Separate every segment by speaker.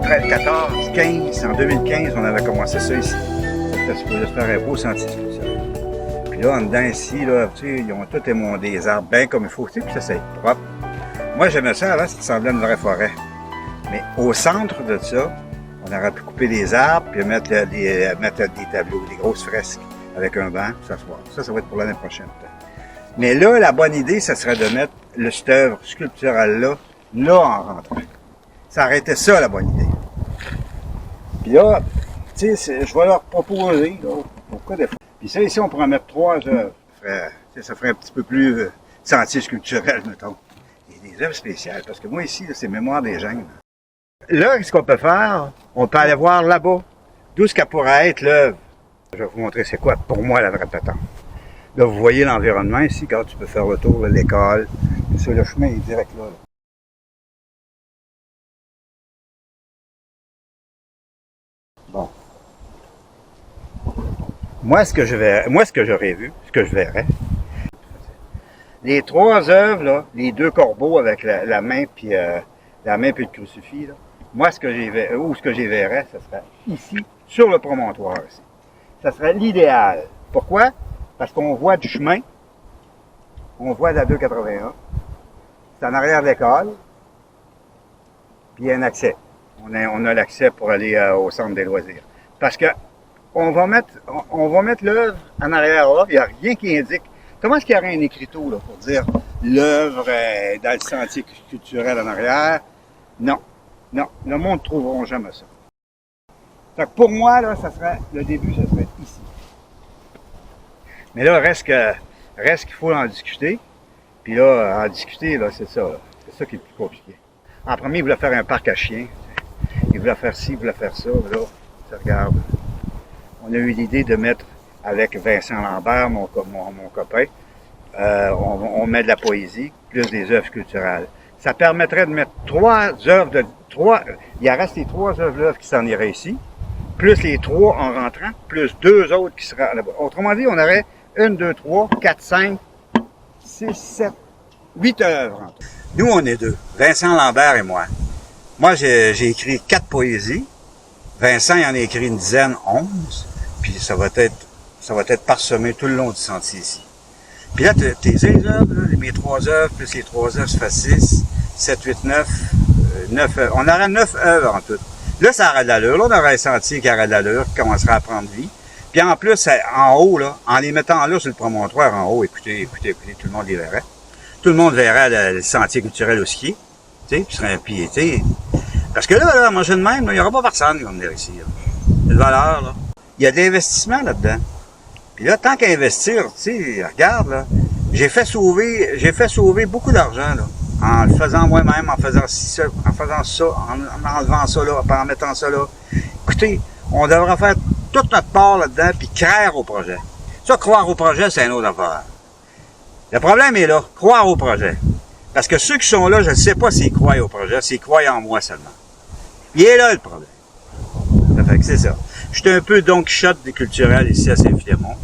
Speaker 1: 14, 15, en 2015, on avait commencé ça ici. C'était supposé se faire un beau sentier sculpturel. Puis là, en dedans ici, là, tu sais, ils ont tout émondé les arbres bien comme il faut, tu sais, puis ça, c'est propre. Moi, j'aimais ça avant, ça ressemblait à une vraie forêt. Mais au centre de ça, on aurait pu couper des arbres, puis mettre des tableaux, des grosses fresques avec un banc, pour s'asseoir. Ça va être pour l'année prochaine, peut-être. Mais là, la bonne idée, ça serait de mettre cette œuvre sculpturale-là, là, en rentrant. Ça aurait été ça, la bonne idée. Puis là, tu sais, je vais leur proposer, là, pourquoi des fois. Puis ça, ici, on pourrait mettre 3 œuvres. Ça ferait un petit peu plus sentier sculpturel, mettons. Il y a des œuvres spéciales, parce que moi, ici, c'est Mémoire des Gènes. Là, ce qu'on peut faire, on peut aller voir là-bas, d'où ce qu'elle pourrait être l'œuvre. Je vais vous montrer c'est quoi, pour moi, la vraie patente. Là, vous voyez l'environnement ici, quand tu peux faire le tour de l'école. Tout le chemin est direct là. Bon. Moi, ce que j'aurais vu, ce que je verrais, les 3 œuvres, là, les 2 corbeaux avec la main puis le crucifix, là, moi, ce que j'y verrais, ce serait ici, sur le promontoire ici. Ça serait l'idéal. Pourquoi? Parce qu'on voit du chemin, on voit la 281, c'est en arrière de l'école, puis il y a un accès. On a l'accès pour aller au centre des loisirs. Parce que on va mettre l'œuvre en arrière là, il n'y a rien qui indique. Comment est-ce qu'il y aurait un écriteau là, pour dire l'œuvre est dans le sentier culturel en arrière? Non. Non, le monde ne trouveront jamais ça. Fait que pour moi, là, ça serait, le début, ça serait ici. Mais là, reste qu'il faut en discuter. Puis là, en discuter, là, c'est ça. C'est ça qui est le plus compliqué. En premier, il voulait faire un parc à chiens. Il voulait faire ci, il voulait faire ça. Là, ça regarde. On a eu l'idée de mettre, avec Vincent Lambert, mon copain, on met de la poésie, plus des œuvres culturelles. Ça permettrait de mettre 3 œuvres il en reste les 3 œuvres qui s'en iraient ici, plus les 3 en rentrant, plus 2 autres qui seraient là-bas. Autrement dit, on aurait 1, 2, 3, 4, 5, 6, 7, 8 œuvres. Nous, on est 2. Vincent Lambert et moi. Moi, j'ai écrit 4 poésies. Vincent, il en a écrit une dizaine, 11. Puis ça va être parsemé tout le long du sentier ici. Puis là, tes œuvres, là, mes 3 œuvres, plus les 3 œuvres, ça fait 6, 7, 8, 9, 9 œuvres. On aurait 9 œuvres en tout. Là, ça aurait de l'allure. Là, on aurait un sentier qui aurait de l'allure, qui commencerait à prendre vie. Puis en plus, en haut, là, en les mettant là sur le promontoire en haut, écoutez, tout le monde les verrait. Tout le monde verrait le sentier culturel au ski. Tu sais, puis serait un pied, parce que là, manger de même, il n'y aura pas personne qui va venir ici. Il y a de valeur, là. Il y a de l'investissement là-dedans. Puis là, tant qu'à investir, tu sais, regarde, là, j'ai fait sauver beaucoup d'argent, là, en le faisant moi-même, en faisant ça, en enlevant ça là, en mettant ça là. Écoutez, on devrait faire toute notre part là-dedans, puis croire au projet. Ça, croire au projet, c'est une autre affaire. Le problème est là, croire au projet. Parce que ceux qui sont là, je ne sais pas s'ils croient au projet, s'ils croient en moi seulement. Il est là le problème. Ça fait que c'est ça. Je suis un peu Don Quichotte des culturels ici à Saint-Philémon.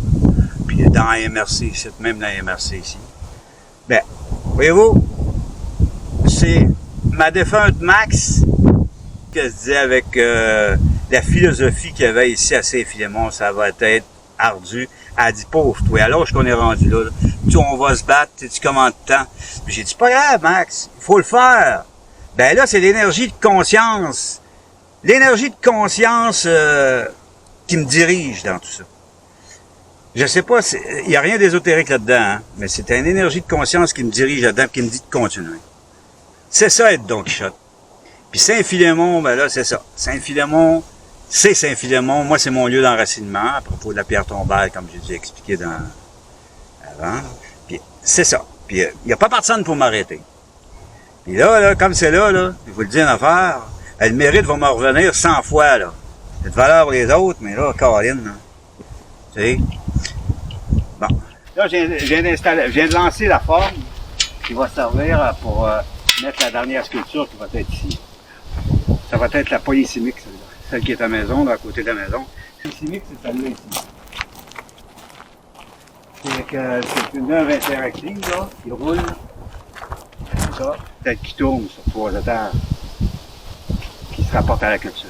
Speaker 1: Puis dans la MRC ici, même dans la MRC ici. Ben, voyez-vous, c'est ma défunte Max que je disais avec la philosophie qu'il y avait ici à Saint-Philémon, ça va être ardu. Elle dit, pauvre toi, à l'âge qu'on est rendu là, on va se battre, tu comment de temps? J'ai dit, pas grave, Max, il faut le faire. Ben là, c'est l'énergie de conscience. L'énergie de conscience qui me dirige dans tout ça. Je sais pas, il n'y a rien d'ésotérique là-dedans, hein, mais c'est une énergie de conscience qui me dirige là-dedans, qui me dit de continuer. C'est ça, être Don Quichotte. Puis Saint-Philémon, ben là, c'est ça. Saint-Philémon, c'est Saint-Philémon. Moi, c'est mon lieu d'enracinement, à propos de la pierre tombale, comme j'ai déjà expliqué avant. Puis c'est ça. Puis il n'y a pas personne pour m'arrêter. Puis là, comme c'est là, je vous le dis une affaire, le mérite va me revenir 100 fois, là. C'est de valeur pour les autres, mais là, Caroline, là. Tu sais? Bon. Là, je viens de lancer la forme qui va servir pour mettre la dernière sculpture qui va être ici. Ça va être la polysémique, celle-là. Celle qui est à la maison, là, à côté de la maison. La polysémique, c'est celle-là ici. C'est une œuvre interactive, là, qui roule. Comme ça. Peut-être qui tourne sur 3 étages. Qui se rapporte à la culture.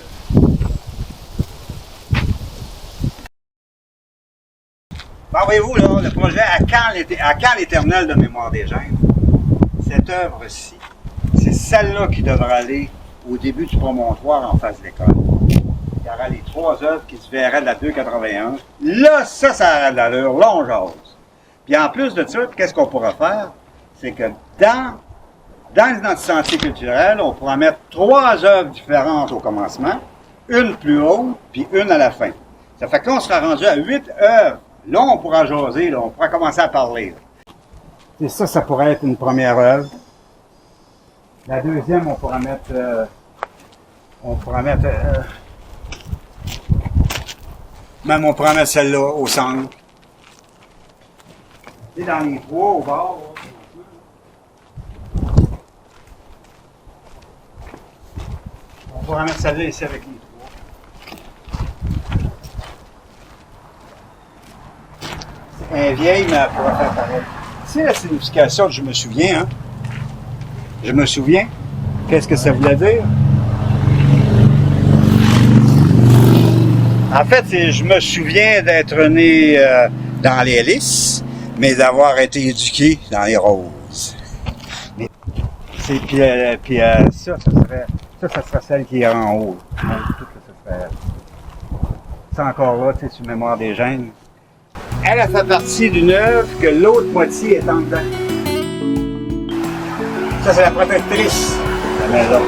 Speaker 1: Ben, voyez-vous, là, le projet à quand l'éternel de mémoire des gènes, cette œuvre-ci, c'est celle-là qui devra aller au début du promontoire en face de l'école. Il y aura les 3 œuvres qui se verraient de la 281. Là, ça aurait de l'allure. Là, on jase. Puis en plus de ça, qu'est-ce qu'on pourra faire? C'est que dans notre sentier culturel, on pourra mettre 3 œuvres différentes au commencement, une plus haute, puis une à la fin. Ça fait que là, on sera rendu à 8 œuvres. Là, on pourra jaser, là, on pourra commencer à parler. Et ça pourrait être une première œuvre. La deuxième, on pourra mettre même on pourra mettre celle-là au centre. Et dans les 3 au bord. On pourra mettre celle-là ici avec les 3. Un vieil, mais elle pourra faire pareil. C'est la signification de je me souviens, hein? Je me souviens. Qu'est-ce que ça voulait dire? En fait, c'est je me souviens d'être né dans les lys, mais d'avoir été éduqué dans les roses. Ça serait celle qui est en haut. C'est encore là, tu sais, sur Mémoire des gènes. Elle a fait partie d'une œuvre que l'autre moitié est en dedans. Ça, c'est la protectrice de la maison.